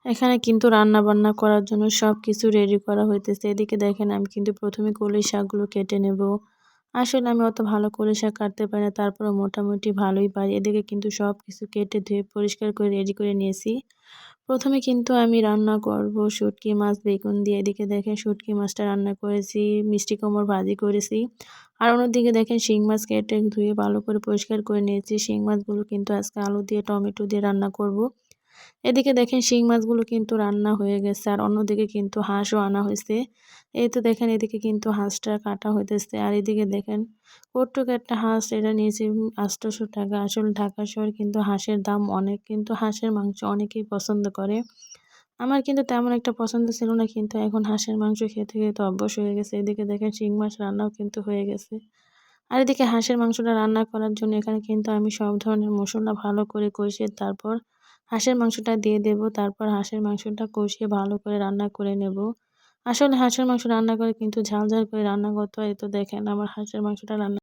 এখানে কিন্তু রান্না-বান্না করার জন্য সবকিছু রেডি করা হইতেছে। এদিকে দেখেন আমি কিন্তু ১ম এ কলই শাকগুলো কেটে নেব। আসলে আমি অত ভালো কলই শাক কাটতে পারি না, তারপরেও মোটামুটি ভালোই পারি। এদিকে কিন্তু সবকিছু কেটে ধুয়ে পরিষ্কার করে রেডি করে নিয়েছি। ১ম এ কিন্তু আমি রান্না করব শুটকি মাছ বেগুন দিয়ে। এদিকে দেখেন শুটকি মাছটা রান্না করেছি, মিষ্টি কুমড়ো ভাজি করেছি। আর অন্যদিকে দেখেন শিং মাছ কেটে ধুয়ে ভালো করে পরিষ্কার করে নিয়েছি। শিং মাছগুলো কিন্তু আজকে আলু দিয়ে টমেটো দিয়ে রান্না করব। এদিকে দেখেন শিং মাছগুলো কিন্তু রান্না হয়ে গেছে আর অন্যদিকে কিন্তু হাঁসও আনা হয়েছে। এই তো দেখেন এদিকে কিন্তু হাঁসটা কাটা হইতেছে আর এদিকে দেখেন কটুক একটা হাঁস এটা নিয়েছি ৳৮০০। আসলে ঢাকা শহরে কিন্তু হাঁসের দাম অনেক, কিন্তু হাঁসের মাংস অনেকেই পছন্দ করে। আমার কিন্তু তেমন একটা পছন্দ ছিল না, কিন্তু এখন হাঁসের মাংস খেতে, খেতে অভ্যাস হয়ে গেছে। এদিকে দেখেন শিং মাছ রান্নাও কিন্তু হয়ে গেছে। আর এদিকে হাঁসের মাংসটা রান্না করার জন্য এখানে কিন্তু আমি সব ধরনের মসলা ভালো করে কষিয়ে তারপর হাঁসের মাংসটা দিয়ে দেব। তারপর হাঁসের মাংসটা কষিয়ে ভালো করে রান্না করে নেব। আসলে হাঁসের মাংস রান্না করে কিন্তু ঝাল, ঝাল করে রান্না করতে হয়। তো দেখেন আমার হাঁসের মাংসটা রান্না